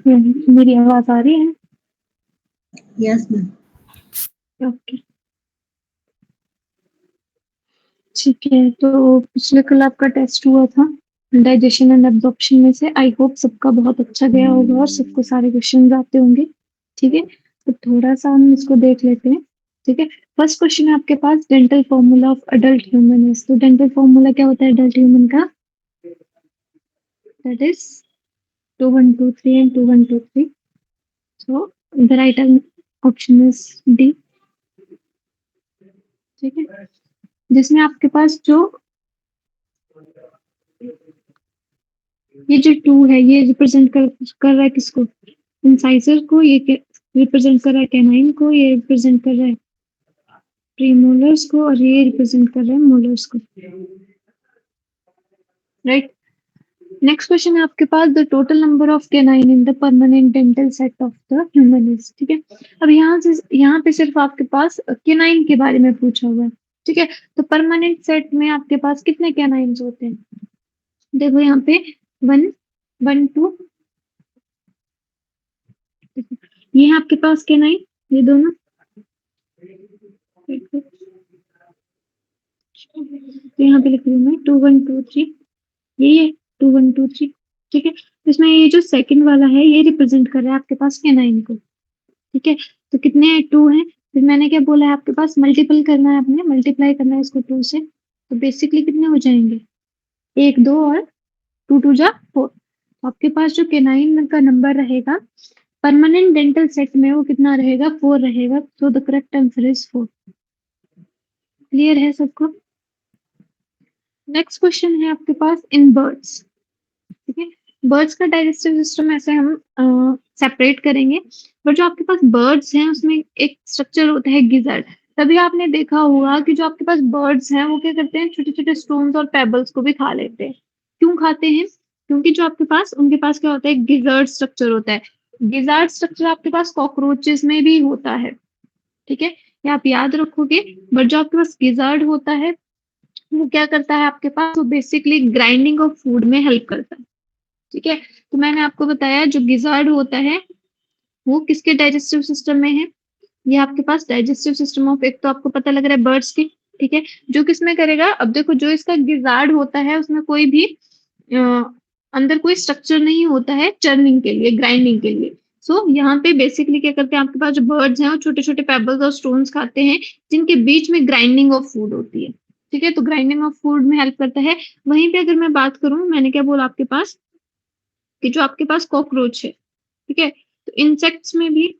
मेरी आवाज आ रही है? Yes ma'am. ओके, ठीक है। तो पिछले कल आपका टेस्ट हुआ था डाइजेशन एंड एब्जॉर्प्शन में से। आई होप सबका बहुत अच्छा गया होगा और सबको सारे क्वेश्चन आते होंगे। ठीक है, तो थोड़ा सा हम इसको देख लेते हैं। ठीक है, फर्स्ट क्वेश्चन है आपके पास, dental formula of adult human is. तो डेंटल फॉर्मूला क्या होता है अडल्ट ह्यूमन का? That is 2123 and 2123। So the right option is D. ठीक है, जिसमें आपके पास जो ये जो टू है ये रिप्रेजेंट कर रहा है किसको? इंसाइजर को। ये रिप्रेजेंट कर रहा है कैनाइन को। ये रिप्रेजेंट कर रहा है प्रीमोलर्स को और ये रिप्रेजेंट कर रहा है मोलर्स को। राइट। नेक्स्ट क्वेश्चन है आपके पास, the total number of canine in the permanent dental set of the human is. ठीक है, अब यहाँ पे सिर्फ आपके पास कैनाइन के बारे में पूछा हुआ है। ठीक है, तो परमानेंट सेट में आपके पास कितने कैनाइन्स होते हैं? देखो यहाँ पे 1 1 2, ये है आपके पास कैनाइन, ये दोनों। तो यहाँ पे लिख रही हूँ मैं 2 1 2 3, यही है 2 1 2 3। ठीक है, तो इसमें ये जो सेकंड वाला है ये रिप्रेजेंट कर रहा है आपके पास कैनाइन को। ठीक है, तो कितने टू हैं? फिर मैंने क्या बोला है आपके पास, मल्टीपल करना है, आपने मल्टीप्लाई करना है इसको 2 से। तो बेसिकली कितने हो जाएंगे? 1 2 और 2 2 जा 4। तो आपके पास जो कैनाइन का नंबर रहेगा परमानेंट डेंटल सेट में वो कितना रहेगा? 4 रहेगा। तो the correct answer is 4। Clear है सबको? नेक्स्ट क्वेश्चन है आपके पास, इन बर्ड्स। ठीक है, बर्ड्स का डाइजेस्टिव सिस्टम ऐसे हम सेपरेट करेंगे। बट जो आपके पास बर्ड्स हैं उसमें एक स्ट्रक्चर होता है गिजर्ड। तभी आपने देखा होगा कि जो आपके पास बर्ड्स हैं वो क्या करते हैं, छोटे छोटे स्टोन्स और पेबल्स को भी खा लेते हैं। क्यों खाते हैं? क्योंकि जो आपके पास उनके पास क्या होता है, गिजर्ड स्ट्रक्चर होता है। गिजर्ड स्ट्रक्चर आपके पास कॉकरोचेस में भी होता है। ठीक है, ये आप याद रखोगे। बट जो आपके पास गिजर्ड होता है वो क्या करता है आपके पास, वो बेसिकली ग्राइंडिंग ऑफ फूड में हेल्प करता है। ठीक है, तो मैंने आपको बताया जो गिजार्ड होता है वो किसके डाइजेस्टिव सिस्टम में है? ये आपके पास डाइजेस्टिव सिस्टम ऑफ, एक तो आपको पता लग रहा है बर्ड्स की। ठीक है, जो किसमें करेगा? अब देखो जो इसका गिजार्ड होता है उसमें कोई भी अ, अंदर कोई स्ट्रक्चर नहीं होता है चर्निंग के लिए, ग्राइंडिंग के लिए। सो यहाँ पे बेसिकली क्या करते हैं आपके पास जो बर्ड्स हैं वो छोटे छोटे पेबल्स और स्टोन्स खाते हैं जिनके बीच में ग्राइंडिंग ऑफ फूड होती है। ठीक है, तो ग्राइंडिंग ऑफ फूड में हेल्प करता है। वहीं पे अगर मैं बात करूं, मैंने क्या बोला आपके पास कि जो आपके पास कॉकरोच है, ठीक है, तो इंसेक्ट्स में भी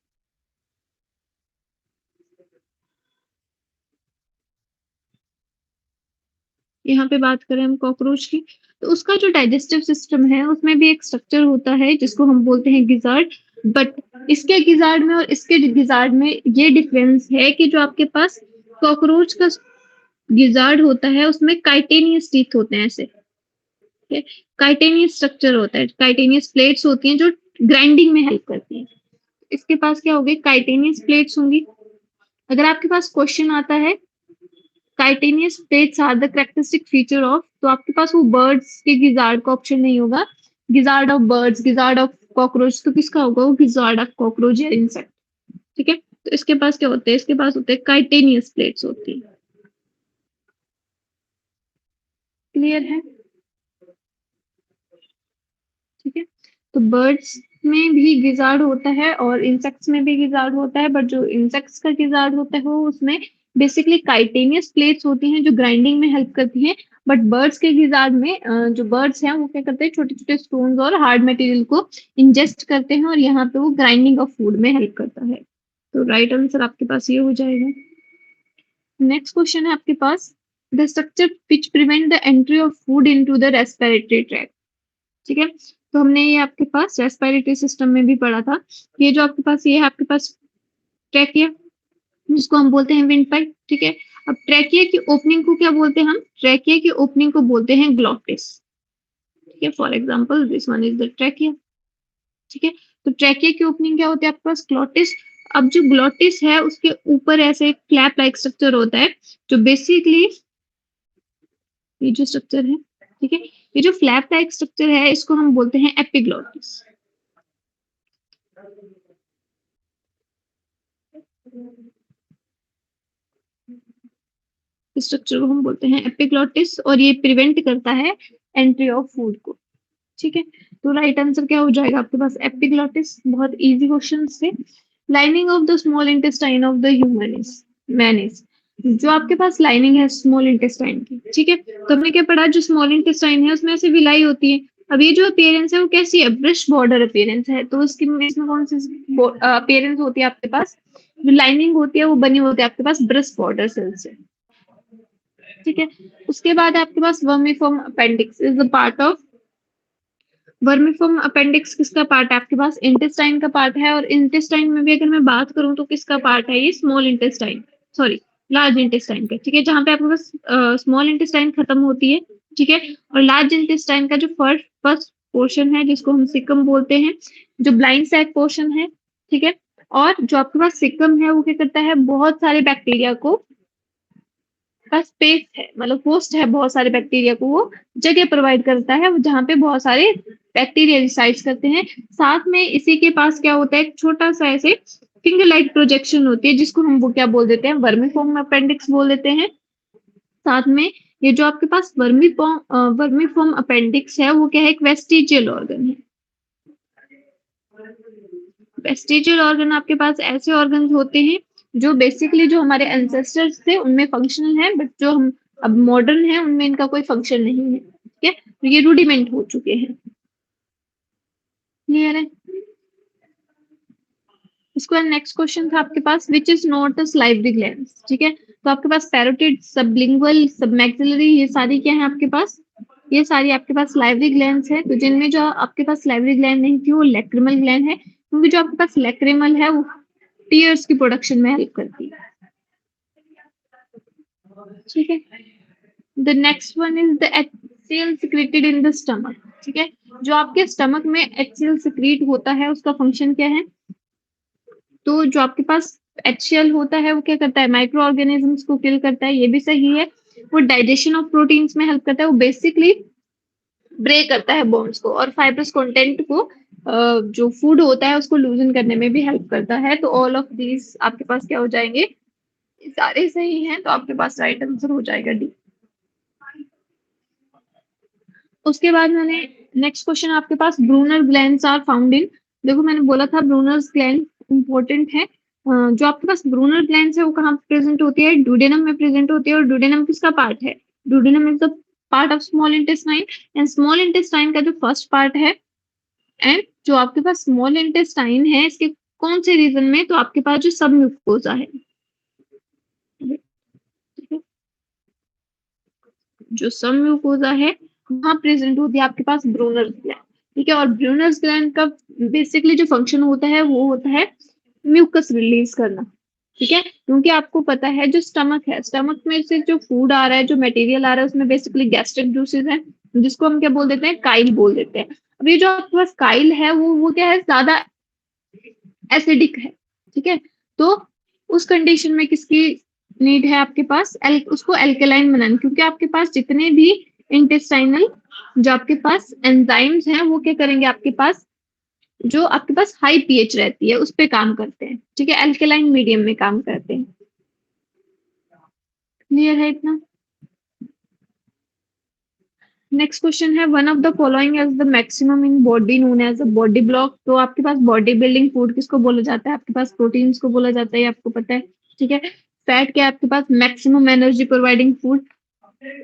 यहाँ पे बात करें हम कॉकरोच की, तो उसका जो डाइजेस्टिव सिस्टम है उसमें भी एक स्ट्रक्चर होता है जिसको हम बोलते हैं गिजार्ड। बट इसके गिजार्ड में और इसके गिजार्ड में ये डिफरेंस है कि जो आपके पास कॉकरोच का गिजार्ड होता है उसमें काइटेनियस टीथ होते हैं ऐसे। काइटेनियस स्ट्रक्चर होता है, काइटेनियस प्लेट्स होती हैं जो ग्राइंडिंग में हेल्प करती हैं। इसके पास क्या होगी, काइटेनियस प्लेट्स होंगी। अगर आपके पास क्वेश्चन आता है chitinous plates are the characteristic feature of, तो आपके पास वो बर्ड्स के गिजार्ड का ऑप्शन नहीं होगा। Gizzard of birds, gizzard of cockroach, तो किसका होगा? वो गिजार्ड ऑफ कॉकरोच या इंसेक्ट। ठीक है, तो इसके पास क्या होते हैं? इसके पास होते हैं काइटेनियस प्लेट्स होती है। क्लियर है? ठीक है, तो बर्ड्स में भी गिजार्ड होता है और इंसेक्ट्स में भी गिजार्ड होता है। बट जो इंसेक्ट्स का गिजार्ड होता है वो उसमें बेसिकली काइटेनियस प्लेट्स होती हैं जो ग्राइंडिंग में हेल्प करती हैं। बट बर्ड्स के गिजार्ड में जो बर्ड्स हैं वो क्या करते हैं, छोटे छोटे स्टोन्स और हार्ड मटेरियल को इंजेस्ट करते हैं और यहाँ पे वो ग्राइंडिंग ऑफ फूड में हेल्प करता है। तो राइट आंसर आपके पास ये हो जाएगा। नेक्स्ट क्वेश्चन है आपके पास, the structure which prevent the entry of food into the respiratory tract. ठीक है, तो हमने ये आपके पास रेस्पिरेटरी सिस्टम में भी पढ़ा था। ये जो आपके पास ये है आपके पास ट्रैकिया, जिसको हम बोलते हैं विंड पाइप। ठीक है, अब ट्रैकिया की ओपनिंग को क्या बोलते हैं हम? ट्रैकिया की ओपनिंग को बोलते हैं ग्लॉटिस। ठीक है, for example this one is the trachea. ठीक है, तो ट्रैकिया की ओपनिंग क्या होती है आपके पास? ग्लॉटिस। अब जो ग्लॉटिस है उसके ऊपर ऐसे क्लैप लाइक स्ट्रक्चर होता है जो बेसिकली ये जो स्ट्रक्चर है, ठीक है, ये जो फ्लैप लाइक स्ट्रक्चर है इसको हम बोलते हैं एपिग्लॉटिस। स्ट्रक्चर को हम बोलते हैं एपिग्लोटिस और ये प्रिवेंट करता है एंट्री ऑफ फूड को। ठीक है, तो राइट आंसर क्या हो जाएगा आपके पास एपिग्लोटिस। बहुत इजी क्वेश्चन से। Lining of the small intestine of the human is man is, जो आपके पास लाइनिंग है स्मॉल इंटेस्टाइन की, ठीक है, तो हमने क्या पढ़ा, जो स्मॉल इंटेस्टाइन है उसमें ऐसे विलाई होती है। अब ये जो अपीयरेंस है वो कैसी है, ब्रश बॉर्डर अपीयरेंस है, तो इसमें कौन सी अपीयरेंस होती है आपके पास, जो लाइनिंग होती है वो बनी होती है आपके पास ब्रश बॉर्डर सेल से। ठीक है, उसके बाद आपके पास vermiform appendix is the part of, vermiform appendix किसका पार्ट है आपके पास, इंटेस्टाइन का पार्ट है। और इंटेस्टाइन में भी अगर मैं बात करूं तो किसका पार्ट है, ये small intestine, sorry large intestine का। ठीक है, जहां पे आपके पास स्मॉल इंटेस्टाइन खत्म होती है, ठीक है, और लार्ज इंटेस्टाइन का जो फर्स्ट फर्स्ट पोर्शन है जिसको हम सिकम बोलते हैं, जो ब्लाइंड सैक पोर्शन है, ठीक है, और जो आपके पास सिकम है वो क्या करता है, बहुत सारे बैक्टीरिया को का स्पेस है, मतलब होस्ट है, बहुत सारे बैक्टीरिया को वो जगह प्रोवाइड करता है, जहाँ पे बहुत सारे बैक्टीरिया रिसाइड करते हैं। साथ में इसी के पास क्या होता है, एक छोटा सा ऐसे फिंगर लाइक प्रोजेक्शन होती है, जिसको हम वो क्या बोल देते हैं, वर्मीफॉर्म अपेंडिक्स बोल देते हैं। साथ में ये जो आपके पास वर्मीफॉर्म अपेंडिक्स है वो क्या है, एक वेस्टिजियल ऑर्गन है। वेस्टिजियल ऑर्गन आपके पास ऐसे ऑर्गन होते हैं जो बेसिकली जो हमारे एंसेस्टर्स थे उनमें फंक्शनल है, बट जो हम अब मॉडर्न है उनमें इनका कोई फंक्शन नहीं है। ठीक है, तो ये रूडिमेंट हो चुके हैं। क्लियर है। इसके बाद नेक्स्ट क्वेश्चन था आपके पास, which is not a salivary glands. ठीक है, तो आपके पास पैरोटिड, सबलिंगुअल, सबमैक्सिलरी, ये सारी क्या है आपके पास, ये सारी आपके पास सलाइवरी ग्लैंड्स है। तो जिनमें जो आपके पास सलाइवरी ग्लैंड नहीं थी वो लैक्रिमल ग्लैंड है, क्योंकि जो आपके पास लैक्रिमल है वो टीयर्स की प्रोडक्शन में हेल्प करती है। ठीक है, the next one is the HCl secreted in the stomach। ठीक है, जो आपके स्टमक में HCl secrete होता है उसका फंक्शन क्या है, तो जो आपके पास HCl होता है वो क्या करता है, माइक्रो ऑर्गेनिजम्स को किल करता है, ये भी सही है। वो डाइजेशन ऑफ प्रोटीन्स में हेल्प करता है, वो बेसिकली ब्रेक करता है बॉन्ड्स को, और फाइब्रस कंटेंट को जो फूड होता है उसको लूजन करने में भी हेल्प करता है। तो ऑल ऑफ दीज आपके पास क्या हो जाएंगे, सारे सही हैं, तो आपके पास राइट आंसर हो जाएगा डी। उसके बाद मैंने नेक्स्ट क्वेश्चन आपके पास, Brunner glands are found in, देखो मैंने बोला था ब्रूनर्स ग्लैंड इंपॉर्टेंट है। जो आपके पास ब्रूनर ग्लैंड्स है वो कहाँ प्रेजेंट होती है, डुडेनम में प्रेजेंट होती है। और डुडेनम किसका पार्ट है, duodenum is the part of small intestine, and small intestine का जो फर्स्ट पार्ट है, एंड जो आपके पास स्मॉल इंटेस्टाइन है इसके कौन से रीजन में, तो आपके पास जो सब म्यूकोजा है, जो सब म्यूकोजा है वहां प्रेजेंट होती है आपके पास ब्रूनर्स ग्लैंड। ठीक है, और ब्रूनर्स ग्लैंड का बेसिकली जो फंक्शन होता है वो होता है म्यूकस रिलीज करना। ठीक है, क्योंकि आपको पता है जो स्टमक है, स्टमक में से जो फूड आ रहा है, जो मटेरियल आ रहा है, उसमें बेसिकली गैस्ट्रिक जूसेस हैं, जिसको हम क्या बोल देते हैं, काइल बोल देते हैं। अब ये जो आपके पास काइल है वो क्या है, ज्यादा एसिडिक है। ठीक है, तो उस कंडीशन में किसकी नीड है आपके पास, उसको एल्केलाइन बनाना, क्योंकि आपके पास जितने भी इंटेस्टाइनल जो आपके पास एंजाइम्स हैं वो क्या करेंगे, आपके पास जो आपके पास हाई पीएच रहती है उस पे काम करते हैं। ठीक है, एल्केलाइन मीडियम में काम करते हैं। क्लियर है इतना। नेक्स्ट क्वेश्चन है, one of the following as the maximum in body known as a body block. तो आपके पास बॉडी बिल्डिंग फूड किसको बोला जाता है, आपके पास प्रोटीन्स को बोला जाता है, ये आपको पता है। ठीक है, फैट क्या है आपके पास, maximum energy providing food.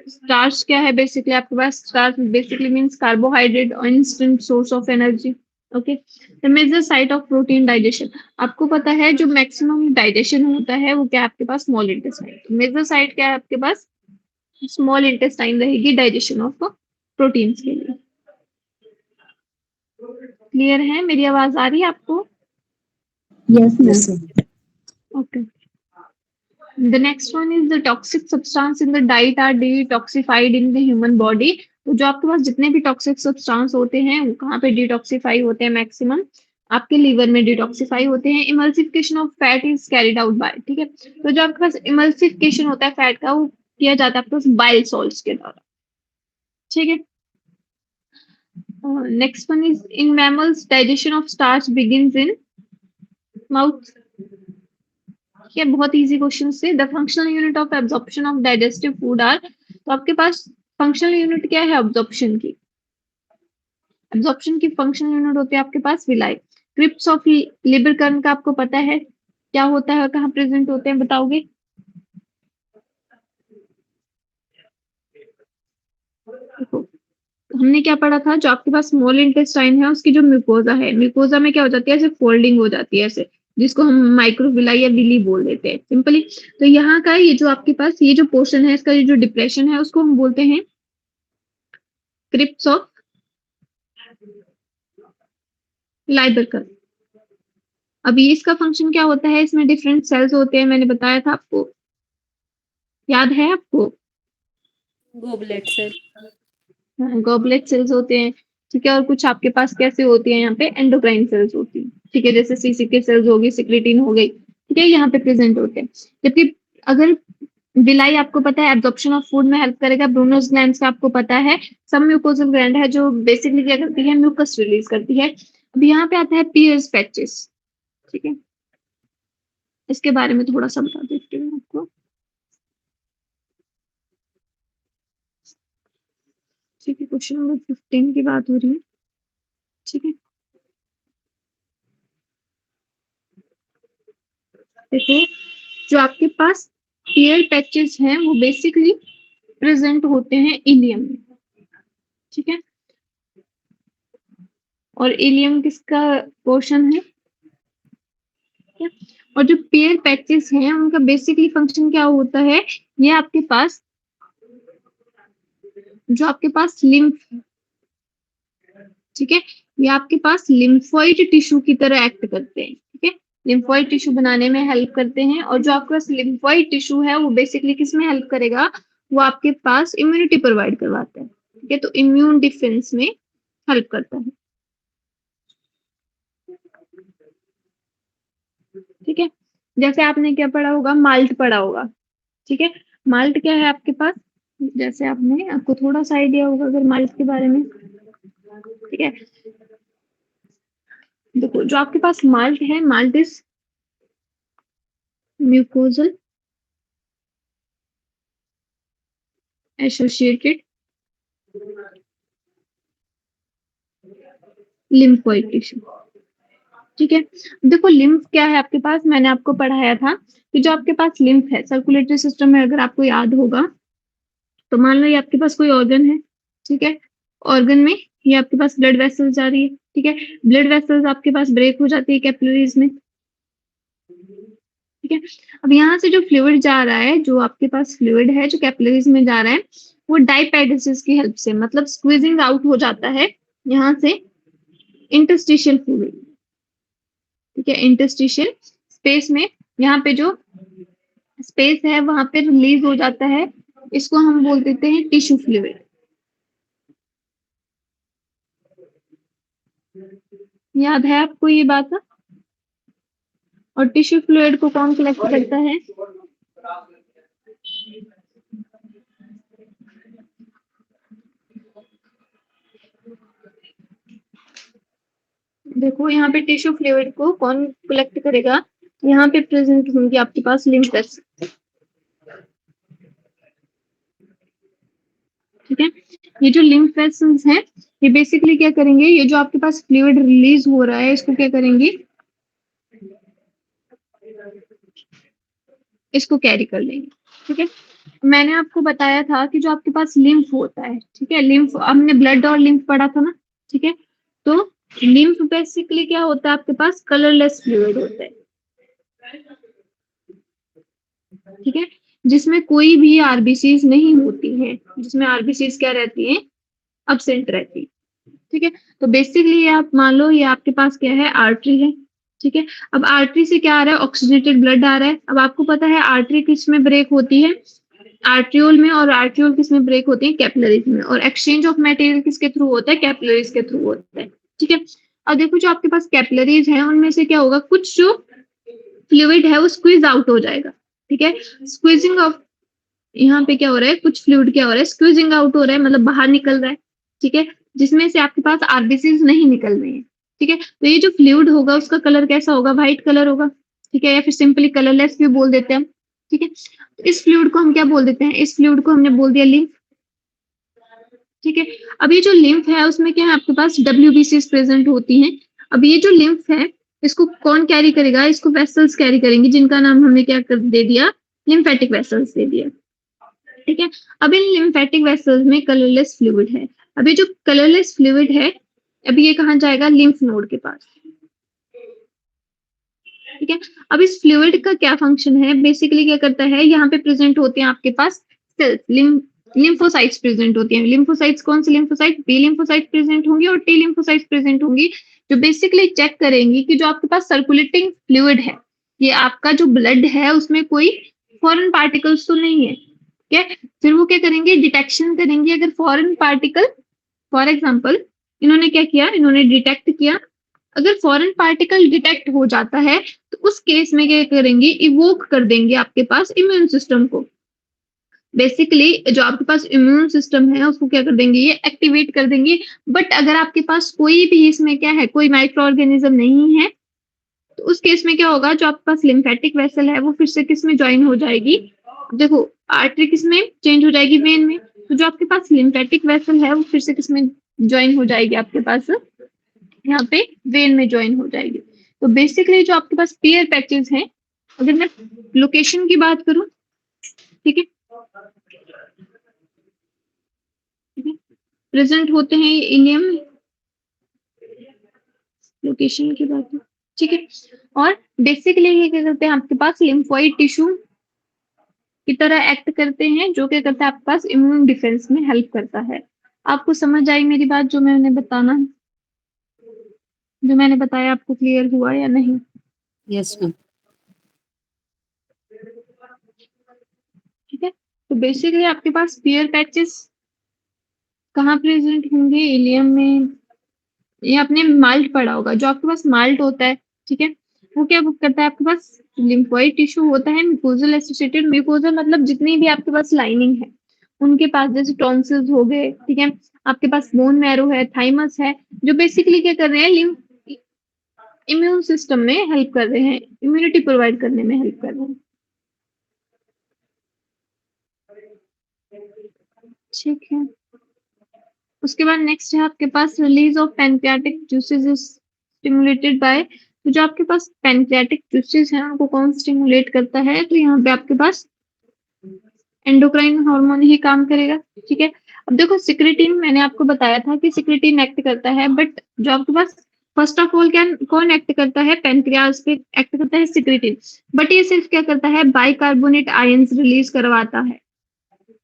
Starch क्या है, बेसिकली आपके पास स्टार्च बेसिकली मींस कार्बोहाइड्रेट और instant source of energy. Okay, the major site of protein digestion, आपको पता है जो मैक्सिमम डाइजेशन होता है वो क्या है आपके पास, स्मॉल इंटेस्टाइन। मेजर साइट क्या है आपके पास, स्मॉल इंटेस्टाइन रहेगी डाइजेशन ऑफ प्रोटीन्स के लिए। क्लियर है, मेरी आवाज आ रही है आपको। Yes, ma'am. Okay, the next one is the toxic substance in the diet are detoxified in the human body। तो जो आपके पास जितने भी टॉक्सिक सब्सटेंस होते हैं वो कहाँ पे डिटॉक्सिफाई होते हैं, मैक्सिमम आपके लीवर में डिटॉक्सिफाई होते हैं। Emulsification of fat is carried out by, ठीक है, तो जो आपके पास इमल्सिफिकेशन होता है फैट का वो किया जाता है आपके पास बाइल सॉल्ट्स के द्वारा। ठीक है, next one is in mammals digestion of starch begins in, mouth. ये बहुत इजी क्वेश्चन से। The functional unit of absorption of digestive food are, तो आपके पास फंक्शनल यूनिट क्या है एब्जॉर्प्शन की? एब्जॉर्प्शन की फंक्शनल यूनिट होती है आपके पास विलाई। क्रिप्स ऑफ लिबर कर्न का आपको पता है क्या होता है, कहाँ प्रेजेंट होते हैं, बताओगे? देखो, हमने क्या पढ़ा था, जो आपके पास स्मॉल इंटेस्टाइन है उसकी जो म्यूकोजा है, म्यूकोजा में क्या हो जाती है, ऐसे फोल्डिंग हो जाती है ऐसे, जिसको हम माइक्रोविलाई या विली बोल देते हैं सिंपली। तो यहाँ का ये जो आपके पास ये जो पोर्शन है, इसका ये जो डिप्रेशन है उसको हम बोलते हैं क्रिप्स ऑफ लाइबरकन। अभी इसका फंक्शन क्या होता है, इसमें डिफरेंट सेल्स होते हैं, मैंने बताया था आपको, याद है आपको? Goblet cell. गॉबलेट सेल्स होते हैं, ठीक है। और कुछ आपके पास कैसे होती है, यहाँ पे एंडोक्राइन सेल्स होती है, ठीक है, जैसे सीसीके सेल्स होगी, सिक्रेटिन हो गई, ठीक है, यहाँ पे प्रेजेंट होते हैं। जबकि अगर विलाई आपको पता है एब्जॉर्प्शन ऑफ फूड में हेल्प करेगा, ब्रूनोस ग्लैंड्स का आपको पता है, सब म्यूकोजल ग्लैंड है जो बेसिकली क्या करती है, म्यूकस रिलीज करती है। अब यहाँ पे आता है पियर्स पैचेस, ठीक है, इसके बारे में थोड़ा सा बता देती हूँ आपको, ठीक है। क्वेश्चन नंबर 15 की बात हो रही है, ठीक है। देखो, जो आपके पास पियर पैचेस हैं वो बेसिकली प्रेजेंट होते हैं इलियम में, ठीक है। और इलियम किसका पोर्शन है, ठीक है? और जो पेयर पैचेस हैं उनका बेसिकली फंक्शन क्या होता है, ये आपके पास जो आपके पास लिम्फ, ठीक है, ये आपके पास लिम्फोइड टिश्यू की तरह एक्ट करते हैं, ठीक है, लिम्फोइड टिश्यू बनाने में हेल्प करते हैं। और जो आपके पास लिम्फोइड टिश्यू है वो बेसिकली किस में हेल्प करेगा, वो आपके पास इम्यूनिटी प्रोवाइड करवाता है, ठीक है, तो इम्यून डिफेंस में हेल्प करता है, ठीक है। जैसे आपने क्या पढ़ा होगा, माल्ट पढ़ा होगा, ठीक है। माल्ट क्या है आपके पास, जैसे आपने, आपको थोड़ा सा आइडिया होगा अगर माल्ट के बारे में, ठीक है। देखो, जो आपके पास माल्ट है, malt is mucosal associated lymphoid tissue, ठीक है। देखो, लिम्फ क्या है आपके पास, मैंने आपको पढ़ाया था कि जो आपके पास लिम्फ है सर्कुलेटरी सिस्टम में, अगर आपको याद होगा, तो मान लो ये आपके पास कोई ऑर्गन है, ठीक है, ऑर्गन में ये आपके पास ब्लड वेसल्स जा रही है, ठीक है, ब्लड वेसल्स आपके पास ब्रेक हो जाती है कैपिलरीज में, ठीक है। अब यहाँ से जो फ्लूइड जा रहा है, जो आपके पास फ्लूइड है जो कैपिलरीज में जा रहा है, वो डाइपेडेसिस की हेल्प से, मतलब स्क्वीजिंग आउट हो जाता है यहाँ से इंटरस्टिशियल फ्लूइड, ठीक है, इंटरस्टिशियल स्पेस में, यहाँ पे जो स्पेस है वहां पे रिलीज हो जाता है, इसको हम बोल देते हैं टिश्यू फ्लूइड। याद है आपको ये बात? और टिश्यू फ्लूइड को कौन कलेक्ट करता है? देखो, यहाँ पे टिश्यू फ्लूइड को कौन कलेक्ट करेगा, यहाँ पे प्रेजेंट होंगी आपके पास लिम्फ वेसल्स, ठीक है। ये जो लिम्फ वेसल्स हैं, ये बेसिकली क्या करेंगे, ये जो आपके पास फ्लूइड रिलीज हो रहा है इसको क्या करेंगे, इसको कैरी कर लेंगे, ठीक है। मैंने आपको बताया था कि जो आपके पास लिम्फ होता है, ठीक है, लिम्फ, हमने ब्लड और लिम्फ पढ़ा था ना, ठीक है। तो लिम्फ बेसिकली क्या होता है आपके पास, कलरलेस फ्लूइड होता है, ठीक है, जिसमें कोई भी आरबीसीज नहीं होती है, जिसमें आरबीसीज क्या रहती है, अब्सेंट रहती है, ठीक है। तो बेसिकली आप मान लो ये आपके पास क्या है, आर्टरी है, ठीक है। अब आर्टरी से क्या आ रहा है, ऑक्सीजनेटेड ब्लड आ रहा है। अब आपको पता है आर्टरी किस में ब्रेक होती है, आर्ट्रियोल में, और आर्ट्रियोल किस में ब्रेक होती है, कैपिलरीज में, और एक्सचेंज ऑफ मटेरियल किसके थ्रू होता है, कैपिलरीज के थ्रू होता है, ठीक है। अब देखो, जो आपके पास कैपिलरीज है उनमें से क्या होगा, कुछ जो फ्लूइड है वो स्क्वीज आउट हो जाएगा, ठीक है, स्क्वीजिंग ऑफ, यहाँ पे क्या हो रहा है, कुछ फ्लूइड क्या हो रहा है, स्क्वीजिंग आउट हो रहा है, मतलब बाहर निकल रहा है, ठीक है, जिसमें से आपके पास आरबीसीज नहीं निकल रहे हैं, ठीक है। तो ये जो फ्लूइड होगा उसका कलर कैसा होगा, व्हाइट कलर होगा, ठीक है, या फिर सिंपली कलरलेस भी बोल देते हैं हम, ठीक है। तो इस फ्लूइड को हम क्या बोल देते हैं, इस फ्लूइड को हमने बोल दिया लिम्फ, ठीक है। अब ये जो लिम्फ है उसमें क्या है आपके पास WBCs प्रेजेंट होती हैं। अब ये जो लिम्फ है इसको कौन कैरी करेगा, इसको वेसल्स कैरी करेंगे जिनका नाम हमने क्या कर दे दिया, लिम्फेटिक वेसल्स दे दिया, ठीक है। अब इन लिम्फेटिक वेसल्स में कलरलेस फ्लूइड है। अब ये जो कलरलेस फ्लूइड है अभी ये कहाँ जाएगा, लिम्फ नोड के पास, ठीक है। अब इस फ्लूइड का क्या फंक्शन है, बेसिकली क्या करता है, यहाँ पे प्रेजेंट होते हैं आपके पास सेल्स, लिम्फोसाइट्स प्रेजेंट होती हैं। लिम्फोसाइट्स कौन सी लिम्फोसाइट, बी लिम्फोसाइट प्रेजेंट होंगी और टी लिम्फोसाइट प्रेजेंट होंगी, जो बेसिकली चेक करेंगी कि जो आपके पास सर्कुलेटिंग फ्लूइड है, ये आपका जो ब्लड है उसमें कोई फॉरेन पार्टिकल्स तो नहीं है, ठीक है। फिर वो क्या करेंगे, डिटेक्शन करेंगे अगर फॉरेन पार्टिकल, फॉर एग्जाम्पल इन्होंने क्या किया, इन्होंने डिटेक्ट किया, अगर फॉरेन पार्टिकल डिटेक्ट हो जाता है तो उस केस में क्या करेंगे, इवोक कर देंगे आपके पास इम्यून सिस्टम को। बेसिकली जो आपके पास इम्यून सिस्टम है उसको क्या कर देंगे, ये एक्टिवेट कर देंगे। बट अगर आपके पास कोई भी इसमें क्या है, कोई माइक्रो ऑर्गेनिज्म नहीं है, तो उस केस में क्या होगा, जो आपके पास लिम्फेटिक वेसल है वो फिर से किस में ज्वाइन हो जाएगी, देखो आर्टरी किस में चेंज हो जाएगी, वेन में। तो जो आपके पास लिम्फेटिक वेसल है वो फिर से किस में ज्वाइन हो जाएगी, आपके पास यहाँ पे वेन में ज्वाइन हो जाएगी। तो बेसिकली जो आपके पास पियर पैचेस हैं, अगर मैं लोकेशन की बात करूं, ठीक है, प्रेजेंट होते हैं इलियम में, लोकेशन की बात है, ठीक है। और बेसिकली ये क्या करते हैं, आपके पास लिम्फोइड टिश्यू की तरह एक्ट करते हैं, जो क्या करता है आपके पास इम्यून डिफेंस में हेल्प करता है। आपको समझ आई मेरी बात, जो मैंने बताना, जो मैंने बताया आपको क्लियर हुआ या नहीं? Yes ma'am. ठीक है। तो बेसिकली आपके पास पियर पैचेस कहाँ प्रेजेंट होंगे, इलियम में, ये आपने माल्ट पढ़ा होगा, जो आपके पास माल्ट होता है, ठीक है, वो क्या करता है, आपके पास लिम्फोइड टिश्यू होता है, म्यूकोजल एसोसिएटेड, म्यूकोजल मतलब जितनी भी आपके पास लाइनिंग है उनके पास, जैसे टॉन्सिल्स हो गए, ठीक है, आपके पास बोन मैरो है, थाइमस है, जो बेसिकली क्या कर रहे हैं, इम्यून सिस्टम में हेल्प कर रहे हैं, इम्यूनिटी प्रोवाइड करने में हेल्प कर रहे हैं, ठीक है। उसके बाद नेक्स्ट है आपके पास release of pancreatic juices is stimulated by, तो जो आपके पास पैनक्रियाटिक जूसेस हैं उनको कौन स्टिमुलेट करता है, तो यहाँ पे आपके पास एंडोक्राइन हार्मोन ही काम करेगा, ठीक है। अब देखो सिक्रेटिन, मैंने आपको बताया था कि सिक्रेटिन एक्ट करता है, बट जो आपके पास फर्स्ट ऑफ ऑल क्या कौन एक्ट करता है, पैनक्रियाज पे एक्ट करता है सिक्रेटिन, बट ये सिर्फ क्या करता है, बाइकार्बोनेट आयंस रिलीज करवाता है,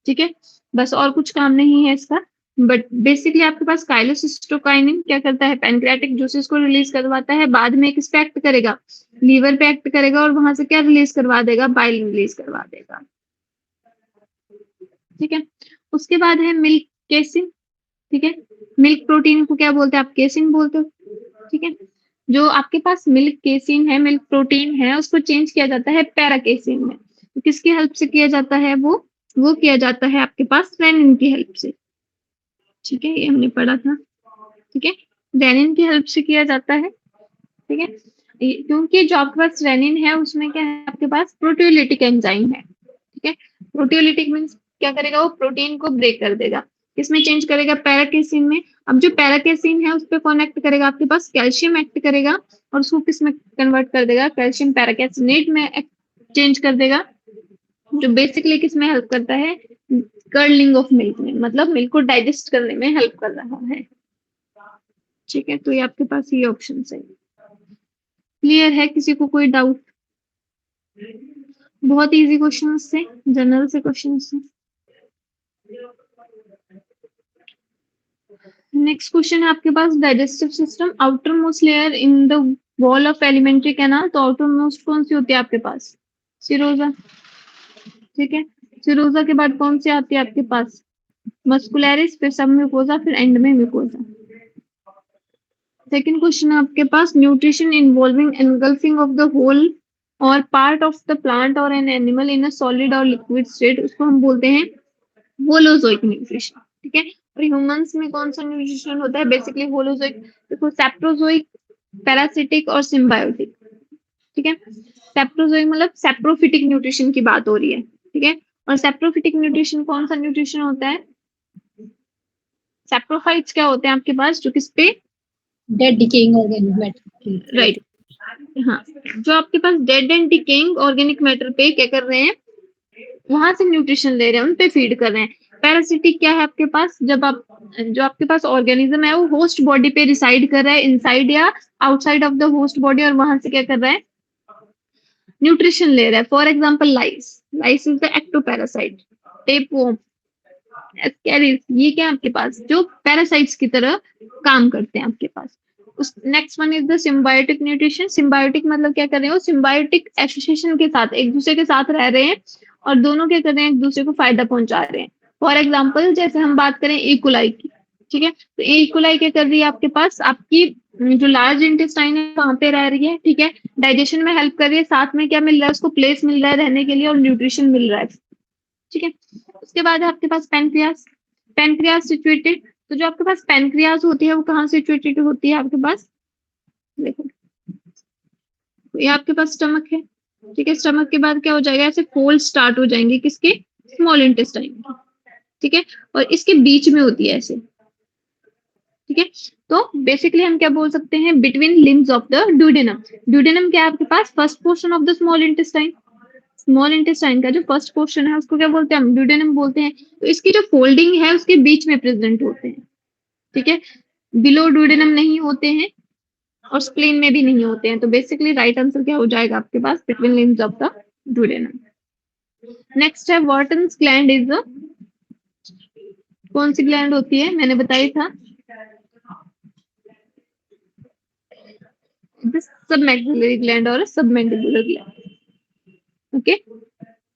ठीक है, बस और कुछ काम नहीं है इसका। बट बेसिकली आपके पास काइलोसिस्टोकाइनिन क्या करता है, पैनक्रियाटिक जूसेस को रिलीज करवाता है, बाद में किस पे एक्ट करेगा, लीवर पे एक्ट करेगा, और वहां से क्या रिलीज करवा देगा, बाइल रिलीज करवा देगा, ठीक है। उसके बाद है मिल्क केसिन, ठीक है, मिल्क प्रोटीन को क्या बोलते हैं आप, केसिन बोलते हो, ठीक है। जो आपके पास मिल्क केसिन है, मिल्क प्रोटीन है, उसको चेंज किया जाता है पैरा केसिन में, तो किसकी हेल्प से किया जाता है, वो किया जाता है आपके पास रेनिन की हेल्प से, ठीक है, ये हमने पढ़ा था, ठीक है, रेनिन की हेल्प से किया जाता है, ठीक है। क्योंकि जो आपके पास रेनिन है उसमें क्या है, आपके पास प्रोटियोलिटिक एंजाइम है, ठीक है, प्रोटियोलिटिक मीन्स क्या करेगा, वो प्रोटीन को ब्रेक कर देगा, किसमें चेंज करेगा, पैराकेसिन में। अब जो पैराकेसिन है उस पर कौन एक्ट करेगा, आपके पास कैल्शियम एक्ट करेगा, और उसको किस में कन्वर्ट कर देगा, कैल्शियम पैराकेसिनेट में चेंज कर देगा, जो बेसिकली किस में हेल्प करता है, कर्लिंग ऑफ मिल्क में, मतलब मिल्क को डाइजेस्ट करने में हेल्प कर रहा है, ठीक है। तो ये आपके पास ये ऑप्शन है, क्लियर है, किसी को कोई डाउट? बहुत इजी क्वेश्चन से, जनरल से क्वेश्चन से। नेक्स्ट क्वेश्चन है आपके पास, digestive system, outer most layer in the wall of alimentary canal, तो आउटर मोस्ट कौन सी होती है आपके पास, सिरोजा, ठीक है। सिरोजा के बाद कौन सी आती है आपके पास, मस्कुलरिस, फिर सब म्यूकोजा, फिर एंड में म्यूकोजा। सेकंड क्वेश्चन है आपके पास, nutrition involving engulfing of the whole or part of the plant or an animal in a solid or liquid state, उसको हम बोलते हैं होलोजोइक न्यूट्रिशन, ठीक है। और ह्यूमंस में कौन सा न्यूट्रिशन होता है, बेसिकली होलोजोइक। देखो सेप्रोजोइक पैरासिटिक और सिम्बायोटिक, ठीक है। सेप्रोजोइक मतलब सेप्रोफिटिक न्यूट्रिशन की बात हो रही है, ठीक है। और सेप्रोफिटिक न्यूट्रिशन कौन सा न्यूट्रिशन होता है? सेप्रोफाइट्स क्या होते हैं आपके पास, जो किस पे? Dead decaying organic matter. Right, हाँ, जो आपके पास dead and decaying organic matter पे क्या कर रहे हैं, वहां से न्यूट्रिशन ले रहे हैं, उन पे फीड कर रहे हैं। पैरासिटिक क्या है आपके पास, जब आप जो आपके पास ऑर्गेनिज्म है वो होस्ट बॉडी पे रिसाइड कर रहा है, इनसाइड या outside of the host body, और वहां से क्या कर रहा है, न्यूट्रिशन ले रहा है। For example lice, lice is the ectoparasite. Tapeworm, ascaris, ये क्या है आपके पास, जो पैरासाइट्स की तरह काम करते हैं आपके पास। उस next one is the symbiotic nutrition. Symbiotic मतलब क्या कर रहे हो, सिम्बायोटिक एसोसिएशन के साथ एक दूसरे के साथ रह रहे हैं और दोनों क्या कर रहे हैं, एक दूसरे को फायदा पहुंचा रहे हैं। फॉर एग्जाम्पल जैसे हम बात करें इकोलाई की, ठीक है, तो इकोलाई क्या कर रही है आपके पास, आपकी जो लार्ज इंटेस्टाइन है वहां पे रह रही है, ठीक है, डाइजेशन में हेल्प कर रही है, साथ में क्या मिल रहा है उसको, प्लेस मिल रहा है रहने के लिए और न्यूट्रिशन मिल रहा है, ठीक है। उसके बाद है आपके पास पेनक्रियास। पेनक्रियास सिचुएटेड, तो जो आपके पास पेनक्रियास होती है वो कहाँ सिचुएटेड होती है आपके पास, देखो ये आपके पास स्टमक है, ठीक है। स्टमक के बाद क्या हो जाएगा, ऐसे फोल्ड स्टार्ट हो जाएंगे किसके, स्मॉल इंटेस्टाइन के, ठीक है, और इसके बीच में होती है ऐसे, ठीक है। तो बेसिकली हम क्या बोल सकते हैं, between limbs of the duodenum. Duodenum क्या है आपके पास, first portion of the small intestine. Small intestine का जो फर्स्ट पोर्शन है उसको क्या बोलते हैं हम, ड्यूडेनम बोलते हैं। तो इसकी जो फोल्डिंग है उसके बीच में प्रेजेंट होते हैं, ठीक है। बिलो ड्यूडेनम नहीं होते हैं और स्प्लीन में भी नहीं होते हैं। तो बेसिकली राइट आंसर क्या हो जाएगा आपके पास, between limbs of the duodenum. Next है वार्टन्स ग्लैंड इज कौन सी ग्लैंड होती है, मैंने बताया था, सबमैक्सिलरी ग्लैंड और submandibular gland, okay.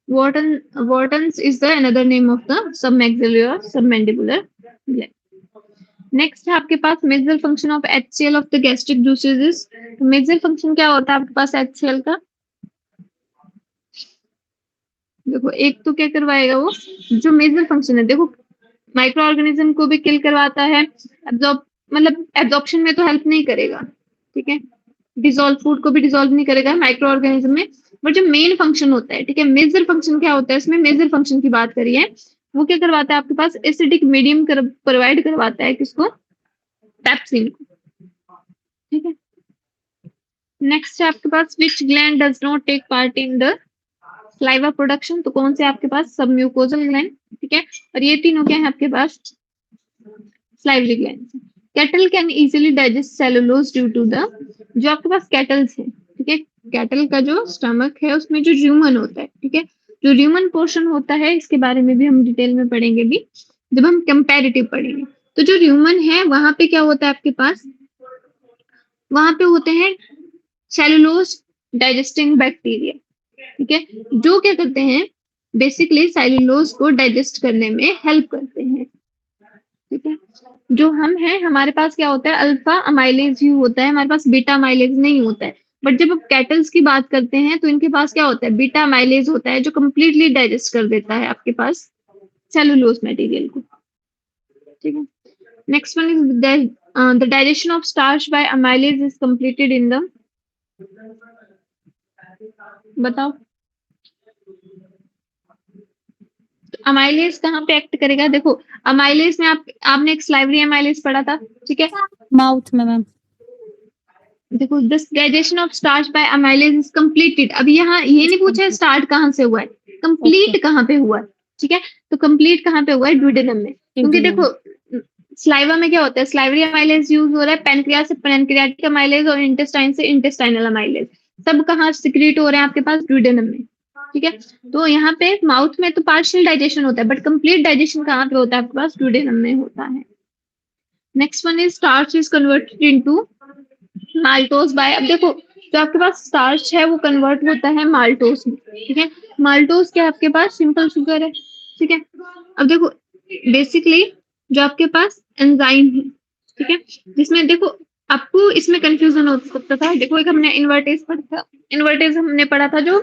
Wharton's is the another name of the submaxillary or submandibular gland. Next है आपके पास major function of HCl of the gastric juices is, major function क्या होता है आपके पास HCl का, देखो एक तो क्या करवाएगा वो, जो मेजर फंक्शन है, देखो माइक्रो ऑर्गेनिज्म को भी किल करवाता है, एब्जॉर्ब मतलब एब्जॉर्प्शन में तो हेल्प नहीं करेगा, ठीक है, डिसॉल्व फूड को भी डिसॉल्व नहीं करेगा माइक्रो ऑर्गेनिज्म में, बट जो मेन फंक्शन होता है, ठीक है, मेजर फंक्शन क्या होता है, इसमें मेजर फंक्शन की बात करिए, वो क्या करवाता है आपके पास, एसिडिक मीडियम प्रोवाइड करवाता है, किसको, पेप्सिन को, ठीक है। नेक्स्ट है आपके पास which gland does not take part in the saliva production, तो कौन से आपके पास, सब म्यूकोजल ग्लैंड, ठीक है। और ये तीनों क्या है आपके पास, salivary gland. Cattle can easily digest cellulose due to the, जो आपके पास कैटल्स है, ठीक है, कैटल का जो स्टमक है उसमें जो र्यूमन होता है, ठीक है, जो र्यूमन पोर्शन होता है, इसके बारे में भी हम डिटेल में पढ़ेंगे भी जब हम कंपैरेटिव पढ़ेंगे। तो जो र्यूमन है वहां पे क्या होता है आपके पास, वहां पे होते हैं सेलुलोज डाइजेस्टिंग बैक्टीरिया, ठीक है, जो क्या करते हैं, बेसिकली सेलुलोज को डाइजेस्ट करने में हेल्प करते हैं, ठीक है। जो हम हैं हमारे पास क्या होता है, अल्फा अमाइलेज ही होता है, हमारे पास बीटा अमाइलेज नहीं होता है। बट जब आप कैटल्स की बात करते हैं तो इनके पास क्या होता है, बीटा अमाइलेज होता है, जो कंप्लीटली डाइजेस्ट कर देता है आपके पास सेलुलोज मटेरियल को, ठीक है। Next one is the digestion of starch by amylase is completed in the, बताओ अमाइलेज कहाँ पे एक्ट करेगा, देखो अमाइलेज में आपने एक स्लाइवरी अमाइलेज पढ़ा था, ठीक है, माउथ में मैम। देखो this digestion of starch by amylase is completed, अब यहाँ ये नहीं पूछा है स्टार्ट कहाँ से हुआ है, कंप्लीट कहाँ पे हुआ है, ठीक है, तो कंप्लीट कहाँ पे हुआ है, ड्यूडेनम में, क्योंकि देखो स्लाइवा में क्या होता है, स्लाइवरी अमाइलेज यूज हो रहा है, पैनक्रियास से पैनक्रियाटिक अमाइलेज और इंटेस्टाइन से इंटेस्टाइनल अमाइलेज, सब कहाँ सिक्रीट हो रहे हैं आपके पास, ड्यूडेनम में, ठीक है। तो यहाँ पे माउथ में तो पार्शियल डाइजेशन होता है, बट कंप्लीट डाइजेशन कहाँ पे होता है आपके पास, ड्यूडेनम में होता है। Next one is starch is converted into maltose by, अब देखो जो आपके पास स्टार्च है वो कन्वर्ट होता है माल्टोज में, ठीक है, माल्टोज क्या आपके पास सिंपल शुगर है, ठीक है। अब देखो बेसिकली जो आपके पास एंजाइम है, ठीक है, जिसमें देखो आपको इसमें कंफ्यूजन हो सकता था, देखो एक हमने इन्वर्टेज पढ़ा था, इन्वर्टेज हमने पढ़ा था जो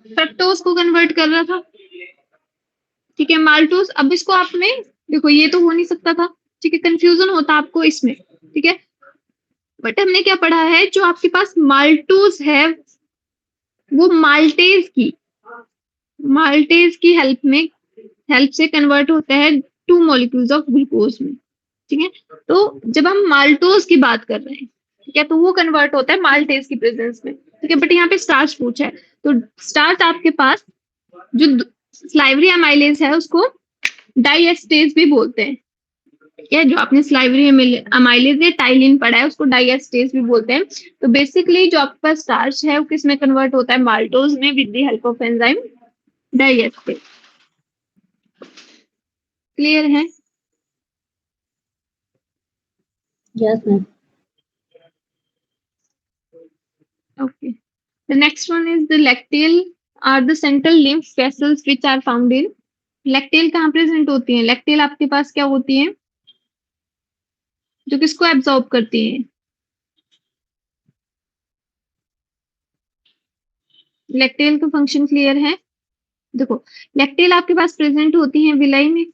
फ्रक्टोज को कन्वर्ट कर रहा था, ठीक है, माल्टोज, अब इसको आपने देखो ये तो हो नहीं सकता था, ठीक है, कंफ्यूजन होता आपको इसमें, ठीक है, बट हमने क्या पढ़ा है, जो आपके पास माल्टोज है वो माल्टेज की हेल्प से कन्वर्ट होता है 2 मॉलिक्यूल्स ऑफ ग्लूकोज में। ठीक है, तो जब हम माल्टोज की बात कर रहे हैं, ठीक है, तो वो कन्वर्ट होता है माल्टेज की प्रेजेंस में। ठीक है, बट यहाँ पे स्टार्च पूछा है, तो स्टार्च आपके पास जो स्लाइवरी अमाइलेज है उसको डाइएस्टेज भी बोलते हैं। ठीक है, जो आपने स्लाइवरी अमाइलेज या टाइलिन पढ़ा है उसको डाइएस्टेज भी बोलते हैं। तो बेसिकली जो आपके पास स्टार्च है वो किस में कन्वर्ट होता है, माल्टोज में, with the help of enzyme diastase. Clear है? Yes, ma'am. Okay. The next one is the lacteal are the central lymph vessels which are found in. लैक्टेल कहाँ प्रेजेंट होती है? लैक्टेल आपके पास क्या होती है, जो किसको एब्सॉर्ब करती है? लैक्टेल का फंक्शन क्लियर है? देखो, लैक्टेल आपके पास प्रेजेंट होती है विलाई में।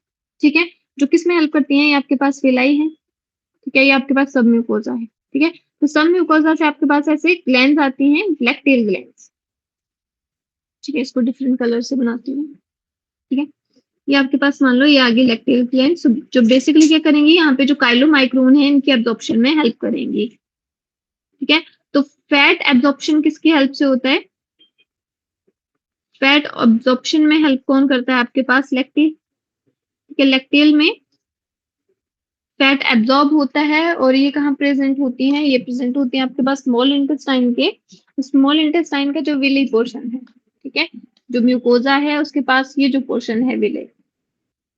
ठीक है, जो किस में हेल्प करती है? ये आपके पास विलाई है। ठीक है, ये आपके पास सब म्यूकोजा है। ठीक है, तो सब म्यूकोजा से आपके पास ऐसे ग्लैंड्स आती हैं, लैक्टेल ग्लैंड्स। ठीक है, इसको डिफरेंट कलर से बनाती हूँ। ठीक है, ये आपके पास मान लो ये आगे लैक्टेल ग्लैंड्स जो बेसिकली क्या करेंगी, यहाँ पे जो काइलोमाइक्रोन है इनकी एब्जॉर्प्शन में हेल्प करेंगी। ठीक है, तो फैट एब्जॉर्प्शन किसकी हेल्प से होता है? फैट एब्जॉर्प्शन में हेल्प कौन करता है आपके पास? लैक्टेल। ठीक है, लैक्टेल में फैट एब्जॉर्ब होता है और ये कहाँ प्रेजेंट होती है? ये प्रेजेंट होती है आपके पास स्मॉल इंटेस्टाइन के, स्मॉल इंटेस्टाइन का जो विली पोर्शन है। ठीक है, जो म्यूकोजा है उसके पास ये जो पोर्शन है विले,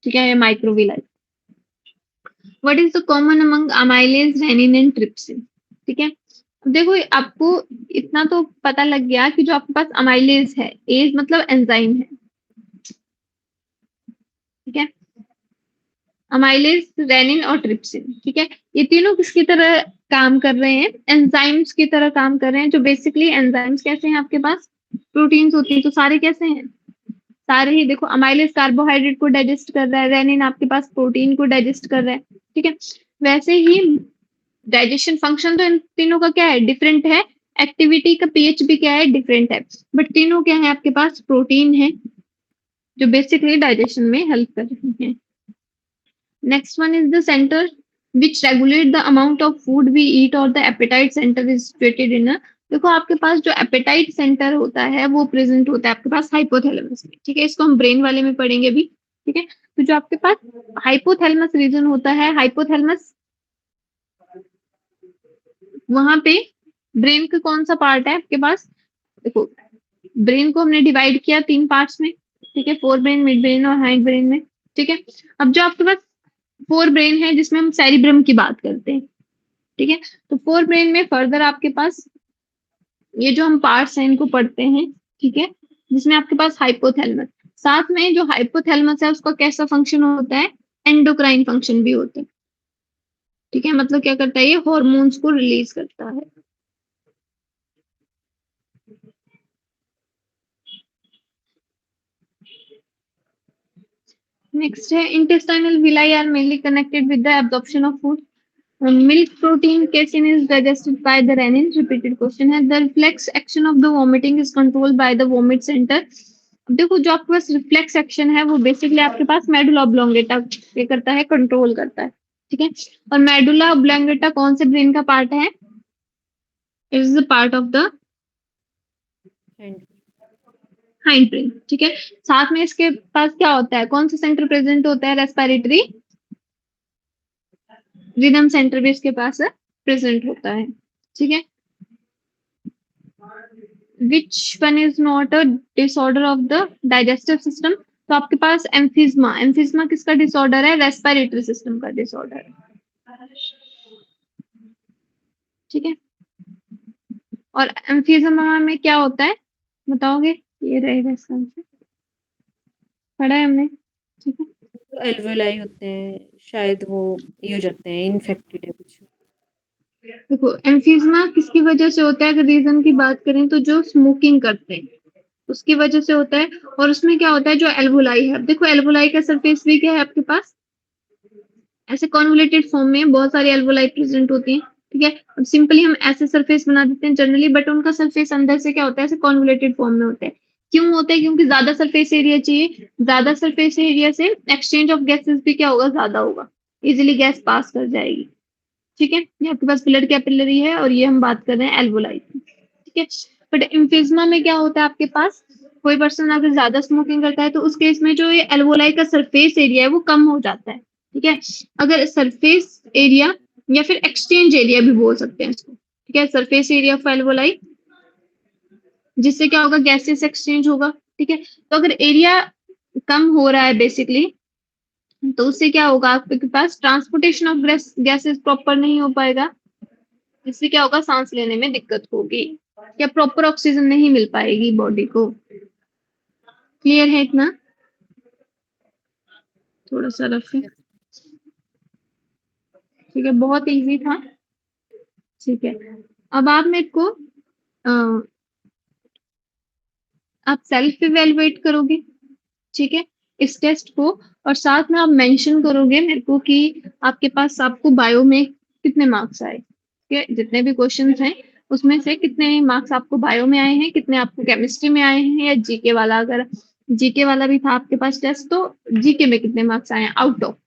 ठीक है, microvilli. What is the common among amylase, rennin and trypsin? ठीक है, अब देखो आपको इतना तो पता लग गया कि जो आपके पास अमाइलेज है, एज मतलब एंजाइम है। ठीक है, अमाइलेज, रेनिन और ट्रिप्सिन। ठीक है, ये तीनों किसकी तरह काम कर रहे हैं? एंजाइम्स की तरह काम कर रहे हैं। जो बेसिकली एंजाइम्स कैसे हैं आपके पास? प्रोटीन्स होती है, तो सारे कैसे हैं? सारे ही। देखो, अमाइलेज कार्बोहाइड्रेट को डाइजेस्ट कर रहा है, रेनिन आपके पास प्रोटीन को डाइजेस्ट कर रहा है। ठीक है, वैसे ही डाइजेशन फंक्शन तो इन तीनों का क्या है? डिफरेंट है। एक्टिविटी का पीएच भी क्या है? डिफरेंट है। बट तीनों क्या है आपके पास? प्रोटीन है, जो बेसिकली डाइजेशन में हेल्प कर रही है। Next one is the centre which regulate the amount of food we eat और the appetite centre is situated in. देखो, आपके पास जो एपेटाइट सेंटर होता है वो प्रेजेंट होता है आपके पास हाइपोथैलेमस में। ठीक है, इसको हम ब्रेन वाले में पढ़ेंगे अभी। ठीक है, तो जो आपके पास हाइपोथैलेमस रीजन होता है, हाइपोथैलेमस वहां पे ब्रेन का कौन सा पार्ट है आपके पास? देखो, ब्रेन को हमने डिवाइड किया 3 पार्ट्स में। ठीक है, फोर ब्रेन, मिड ब्रेन और हाइंड ब्रेन में। ठीक है, अब जो आपके पास फोर ब्रेन है जिसमें हम सेरिब्रम की बात करते हैं। ठीक है, तो फोर ब्रेन में फर्दर आपके पास ये जो हम पार्ट्स हैं इनको पढ़ते हैं। ठीक है, जिसमें आपके पास हाइपोथैलेमस, साथ में जो हाइपोथैलेमस है उसका कैसा फंक्शन होता है? एंडोक्राइन फंक्शन भी होता है। ठीक है, मतलब क्या करता है? ये हॉर्मोन्स को रिलीज करता है। नेक्स्ट है intestinal villi are mainly connected with the absorption of food. Milk protein casein is digested by the renin, repeated question है। the reflex action of the vomiting is controlled by the vomit center। अब देखो, जो आपके पास reflex action है वो basically आपके पास medulla oblongata ये करता है, कंट्रोल करता है। ठीक है, और मेडुला ऑब्लोंगेटा कौन से ब्रेन का पार्ट है? It is the part of the hind brain. ठीक है, साथ में इसके पास क्या होता है? कौन सा सेंटर प्रेजेंट होता है? रेस्पिरेटरी रिदम सेंटर भी इसके पास प्रेजेंट होता है। ठीक है, which one is not a disorder of the digestive system? तो आपके पास एम्फिज्मा, एम्फिज्मा किसका डिसऑर्डर है? रेस्पिरेटरी सिस्टम का डिसऑर्डर है। ठीक है, और एम्फिज्मा में क्या होता है बताओगे? ये रहेगा इसका आंसर, पढ़ा है हमने। ठीक है, तो एल्वेलाई होते हैं, शायद वो ये हो जाते हैं, इन्फेक्टेड है कुछ। देखो, एम्फिज्मा किसकी वजह से होता है? अगर रीजन की बात करें तो जो स्मोकिंग करते हैं उसकी वजह से होता है। और उसमें क्या होता है? जो एल्वोलाई है, अब देखो एल्वोलाई का सरफेस भी क्या है आपके पास? ऐसे कॉन्वोलेटेड फॉर्म में बहुत सारी एल्वोलाई प्रेजेंट होती हैं। ठीक है। अब सिंपली हम ऐसे सरफेस बना देते हैं जनरली, बट उनका सरफेस अंदर से क्या होता है, ऐसे कॉन्वोलेटेड फॉर्म में होता है। क्यों होता है? क्योंकि ज्यादा सरफेस एरिया चाहिए, ज्यादा सरफेस एरिया से एक्सचेंज ऑफ गैसेस भी क्या होगा, ज्यादा होगा, इजिली गैस पास कर जाएगी। ठीक है, ये आपके पास ब्लड कैपिलरी है और ये हम बात कर रहे हैं एल्वोलाई की। ठीक है, बट एम्फिज्मा में क्या होता है आपके पास, कोई पर्सन अगर ज्यादा स्मोकिंग करता है तो उस केस में जो ये एल्वोलाई का सरफेस एरिया है वो कम हो जाता है। ठीक है, अगर सरफेस एरिया या फिर एक्सचेंज एरिया भी बोल सकते हैं इसको। ठीक है, सरफेस एरिया ऑफ एल्वोलाई, जिससे क्या होगा, गैसेस एक्सचेंज होगा। ठीक है, तो अगर एरिया कम हो रहा है बेसिकली, तो उससे क्या होगा, आपके पास ट्रांसपोर्टेशन ऑफ गैसेस प्रॉपर नहीं हो पाएगा, जिससे क्या होगा, सांस लेने में दिक्कत होगी या प्रॉपर ऑक्सीजन नहीं मिल पाएगी बॉडी को। क्लियर है इतना? थोड़ा सा रफ है। ठीक है, बहुत इजी था। ठीक है, अब आप मेरे को आप सेल्फ इवेलुएट करोगे। ठीक है, इस टेस्ट को, और साथ में आप मेंशन करोगे मेरे को कि आपके पास, आपको बायो में कितने मार्क्स आए। ठीक है, जितने भी क्वेश्चंस हैं उसमें से कितने मार्क्स आपको बायो में आए हैं, कितने आपको केमिस्ट्री में आए हैं, या जीके वाला, अगर जीके वाला भी था आपके पास टेस्ट तो जीके में कितने मार्क्स आए हैं आउट ऑफ,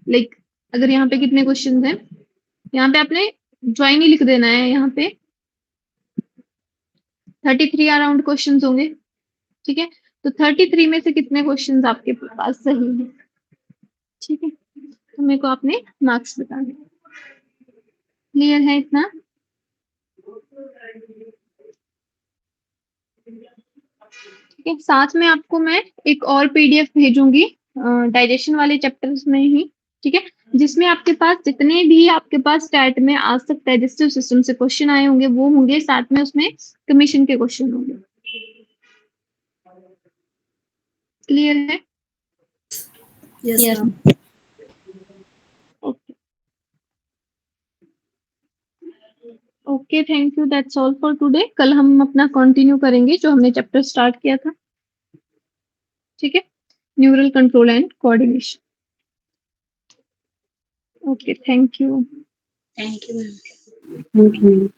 लाइक अगर यहाँ पे कितने क्वेश्चन हैं, यहाँ पे आपने ज्वाइन ही लिख देना है। यहाँ पे 33 अराउंड क्वेश्चन होंगे। ठीक है, तो 33 में से कितने क्वेश्चंस आपके पास सही हैं। ठीक है, तो मेरे को आपने मार्क्स बताने। क्लियर है इतना? ठीक है, साथ में आपको मैं एक और पीडीएफ भेजूंगी डाइजेशन वाले चैप्टर्स में ही। ठीक है, जिसमें आपके पास जितने भी आपके पास स्टैट में आ सकता है, डाइजेस्टिव सिस्टम से क्वेश्चन आए होंगे वो होंगे, साथ में उसमें कमीशन के क्वेश्चन होंगे। क्लियर है? Yes, Yes, ma'am. Okay okay, thank you, that's all for today. कल हम अपना कंटिन्यू करेंगे जो हमने चैप्टर स्टार्ट किया था। ठीक है, neural control and coordination. Okay, thank you. Thank you, ma'am. thank you.